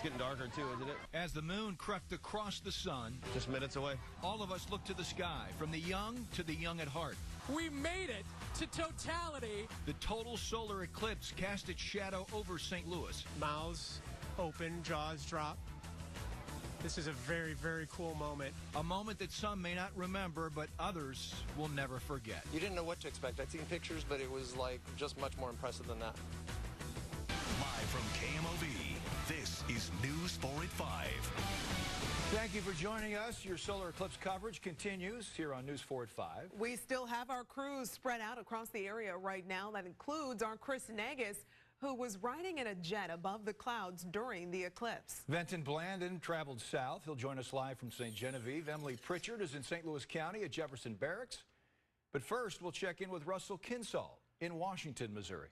getting darker too, isn't it? As the moon crept across the sun, Just minutes away. all of us looked to the sky, from the young to the young at heart. We made it to totality. The total solar eclipse cast its shadow over St. Louis. Mouths open, jaws drop. This is a very, very cool moment. A moment that some may not remember, but others will never forget. You didn't know what to expect. I'd seen pictures, but it was like just much more impressive than that. Live from KMOV, this is News 4 at 5. Thank you for joining us. Your solar eclipse coverage continues here on News 4 at 5. We still have our crews spread out across the area right now. That includes our Chris Negus, who was riding in a jet above the clouds during the eclipse. Venton Blandon traveled south. He'll join us live from St. Genevieve. Emily Pritchard is in St. Louis County at Jefferson Barracks. But first, we'll check in with Russell Kinsall in Washington, Missouri.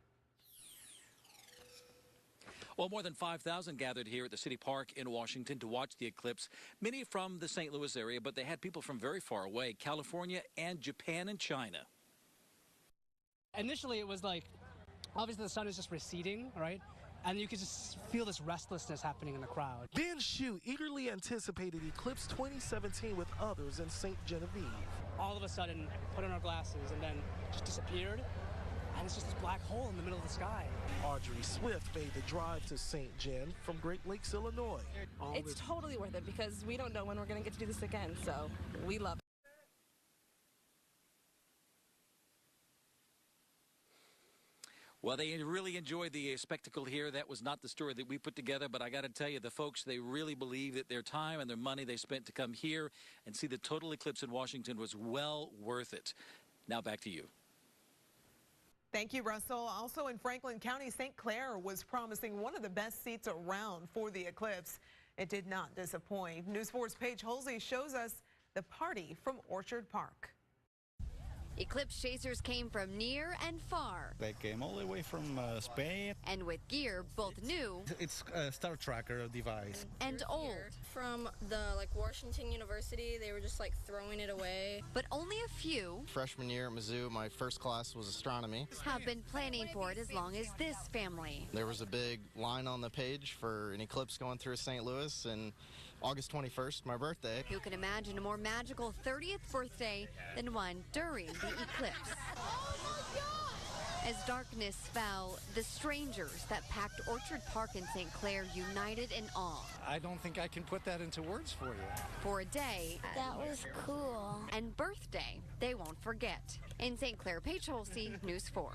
Well, more than 5,000 gathered here at the City Park in Washington to watch the eclipse, many from the St. Louis area, but they had people from very far away, California and Japan and China. Initially, it was like, obviously the sun is just receding, right? And you could just feel this restlessness happening in the crowd. Ben Shue eagerly anticipated Eclipse 2017 with others in St. Genevieve. All of a sudden, put on our glasses and then just disappeared. And it's just this black hole in the middle of the sky. Audrey Swift made the drive to St. Gen from Great Lakes, Illinois. It's totally worth it because we don't know when we're going to get to do this again, so we love it. Well, they really enjoyed the spectacle here. That was not the story that we put together, but I got to tell you, the folks, they really believe that their time and their money they spent to come here and see the total eclipse in Washington was well worth it. Now back to you. Thank you, Russell. Also in Franklin County, St. Clair was promising one of the best seats around for the eclipse. It did not disappoint. News 4's Paige Holsey shows us the party from Orchard Park. Eclipse chasers came from near and far. They came all the way from Spain. And with gear both new. It's a Star Tracker device. And old. From the Washington University, they were just throwing it away. But only a few. Freshman year at Mizzou, my first class was astronomy. Have been planning for it as long as this family. There was a big line on the page for an eclipse going through St. Louis, and August 21st, my birthday. Who can imagine a more magical 30th birthday than one during the eclipse? Oh my God! As darkness fell, the strangers that packed Orchard Park in St. Clair united in awe. I don't think I can put that into words for you. For a day. That was cool. And birthday they won't forget. In St. Clair, Paige Holsey, News 4.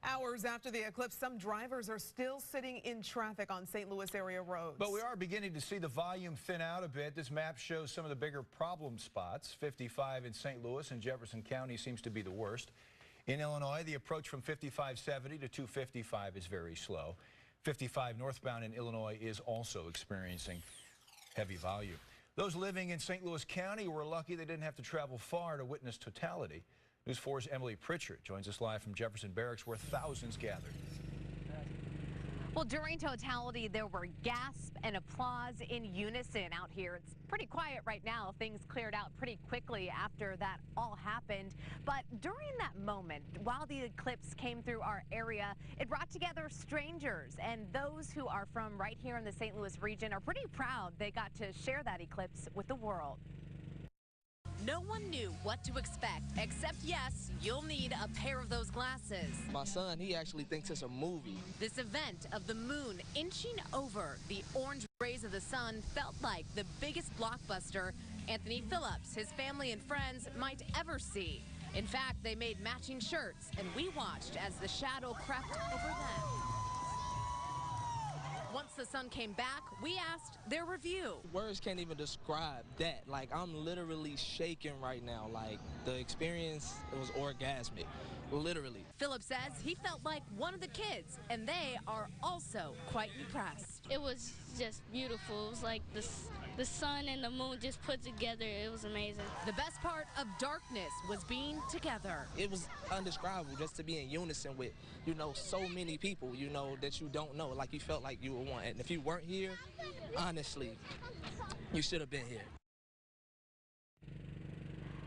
Hours after the eclipse, some drivers are still sitting in traffic on St. Louis area roads. But we are beginning to see the volume thin out a bit. This map shows some of the bigger problem spots. 55 in St. Louis and Jefferson County seems to be the worst. In Illinois, the approach from 5570 to 255 is very slow. 55 northbound in Illinois is also experiencing heavy volume. Those living in St. Louis County were lucky they didn't have to travel far to witness totality. News 4's Emily Pritchard joins us live from Jefferson Barracks, where thousands gathered. Well, during totality, there were gasps and applause in unison out here. It's pretty quiet right now. Things cleared out pretty quickly after that all happened. But during that moment, while the eclipse came through our area, it brought together strangers. And those who are from right here in the St. Louis region are pretty proud they got to share that eclipse with the world. No one knew what to expect, except yes, you'll need a pair of those glasses. My son, he actually thinks it's a movie. This event of the moon inching over the orange rays of the sun felt like the biggest blockbuster Anthony Phillips, his family and friends might ever see. In fact, they made matching shirts, and we watched as the shadow crept over them. Once the sun came back, we asked their review. Words can't even describe that. I'm literally shaking right now. The experience, it was orgasmic, literally. Philip says he felt like one of the kids, and they are also quite impressed. It was just beautiful. It was like the sun and the moon just put together. It was amazing. The best part of darkness was being together. It was indescribable just to be in unison with, so many people, that you don't know. You felt like you were one. And if you weren't here, honestly, you should have been here.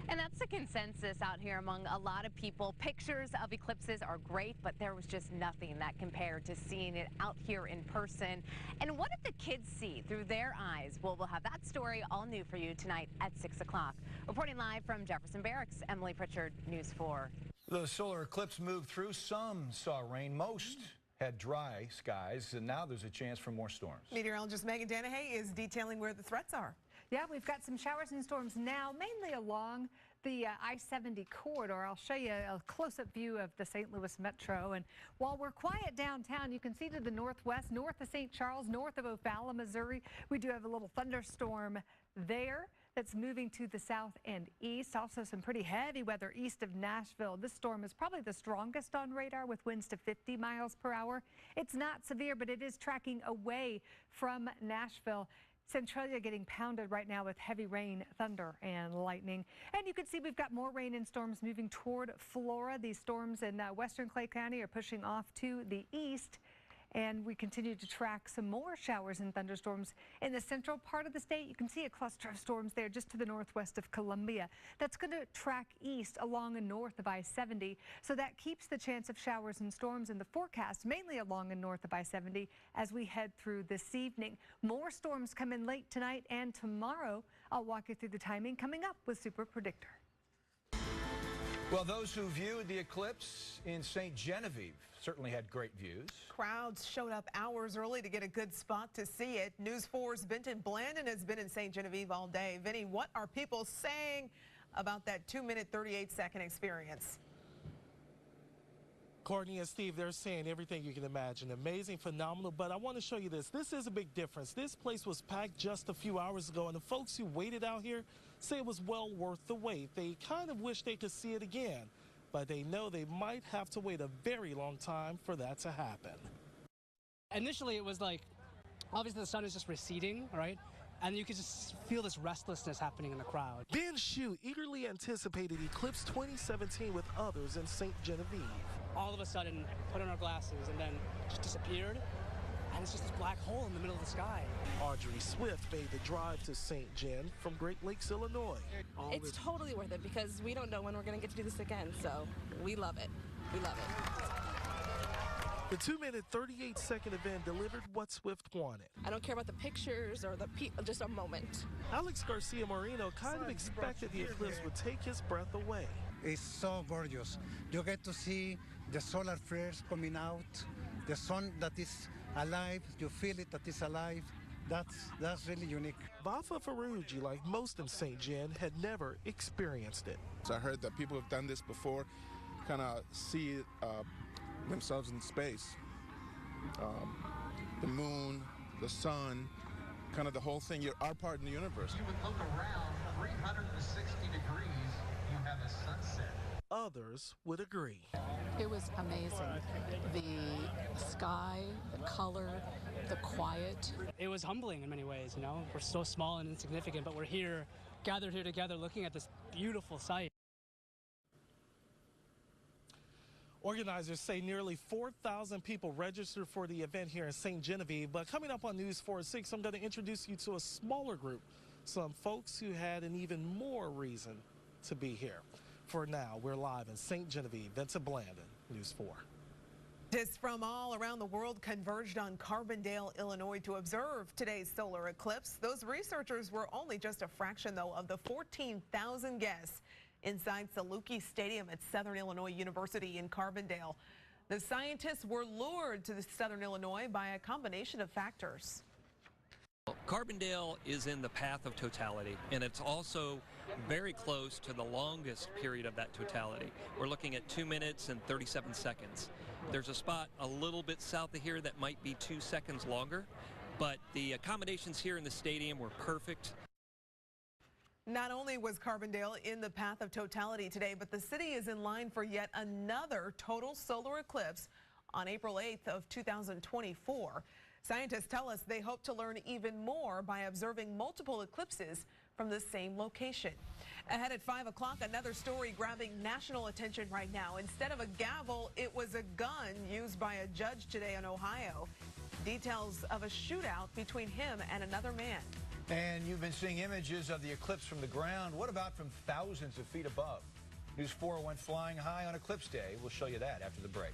And that's the consensus out here among a lot of people. Pictures of eclipses are great, but there was just nothing that compared to seeing it out here in person. And what did the kids see through their eyes? Well, we'll have that story all new for you tonight at 6 o'clock. Reporting live from Jefferson Barracks, Emily Pritchard, News 4. The solar eclipse moved through. Some saw rain. Most had dry skies, and now there's a chance for more storms. Meteorologist Megan Danahay is detailing where the threats are. Yeah, we've got some showers and storms now, mainly along the I-70 corridor. I'll show you a close-up view of the St. Louis Metro. And while we're quiet downtown, you can see to the northwest, north of St. Charles, north of O'Fallon, Missouri, we do have a little thunderstorm there that's moving to the south and east. Also some pretty heavy weather east of Nashville. This storm is probably the strongest on radar with winds to 50 miles per hour. It's not severe, but it is tracking away from Nashville. Centralia getting pounded right now with heavy rain, thunder, and lightning. And you can see we've got more rain and storms moving toward Flora. These storms in western Clay County are pushing off to the east. And we continue to track some more showers and thunderstorms in the central part of the state. You can see a cluster of storms there just to the northwest of Columbia. That's going to track east along and north of I-70. So that keeps the chance of showers and storms in the forecast, mainly along and north of I-70 as we head through this evening. More storms come in late tonight and tomorrow. I'll walk you through the timing coming up with Super Predictor. Well, those who viewed the eclipse in St. Genevieve certainly had great views. Crowds showed up hours early to get a good spot to see it. News 4's Benton Blandon has been in St. Genevieve all day. Vinny, what are people saying about that 2-minute, 38-second experience? Courtney and Steve, they're saying everything you can imagine. Amazing, phenomenal, but I want to show you this. This is a big difference. This place was packed just a few hours ago, and the folks who waited out here say it was well worth the wait. They kind of wish they could see it again, but they know they might have to wait a very long time for that to happen. Initially, it was like, obviously the sun is just receding, right? And you could just feel this restlessness happening in the crowd. Ben Shue eagerly anticipated Eclipse 2017 with others in St. Genevieve. All of a sudden, put on our glasses and then just disappeared. And it's just this black hole in the middle of the sky. Audrey Swift made the drive to St. Gen from Great Lakes, Illinois. It's totally worth it because we don't know when we're going to get to do this again, so we love it. We love it. The 2-minute, 38-second event delivered what Swift wanted. I don't care about the pictures or the just a moment. Alex Garcia Moreno kind of expected the eclipse would take his breath away. It's so gorgeous. You get to see the solar flares coming out, the sun that is alive, you feel it that is alive. That's really unique. Bafa Faruji, like most in St. Gen, had never experienced it. So I heard that people have done this before, kind of see themselves in space. The moon, the sun, kind of the whole thing. You're our part in the universe. You would look around 360 degrees, you have a sunset. Others would agree. It was amazing. The sky, the color, the quiet. It was humbling in many ways, you know? We're so small and insignificant, but we're here, gathered here together, looking at this beautiful sight. Organizers say nearly 4,000 people registered for the event here in St. Genevieve. But coming up on News 4 at 6, I'm going to introduce you to a smaller group, some folks who had an even more reason to be here. For now, we're live in St. Genevieve. Vincent Blandon, News 4. Scientists from all around the world converged on Carbondale, Illinois to observe today's solar eclipse. Those researchers were only just a fraction, though, of the 14,000 guests inside Saluki Stadium at Southern Illinois University in Carbondale. The scientists were lured to Southern Illinois by a combination of factors. Carbondale is in the path of totality, and it's also very close to the longest period of that totality. We're looking at 2 minutes and 37 seconds. There's a spot a little bit south of here that might be 2 seconds longer, but the accommodations here in the stadium were perfect. Not only was Carbondale in the path of totality today, but the city is in line for yet another total solar eclipse on April 8th of 2024. Scientists tell us they hope to learn even more by observing multiple eclipses from the same location. Ahead at 5 o'clock, another story grabbing national attention right now. Instead of a gavel, it was a gun used by a judge today in Ohio. Details of a shootout between him and another man. And you've been seeing images of the eclipse from the ground. What about from thousands of feet above? News 4 went flying high on Eclipse Day. We'll show you that after the break.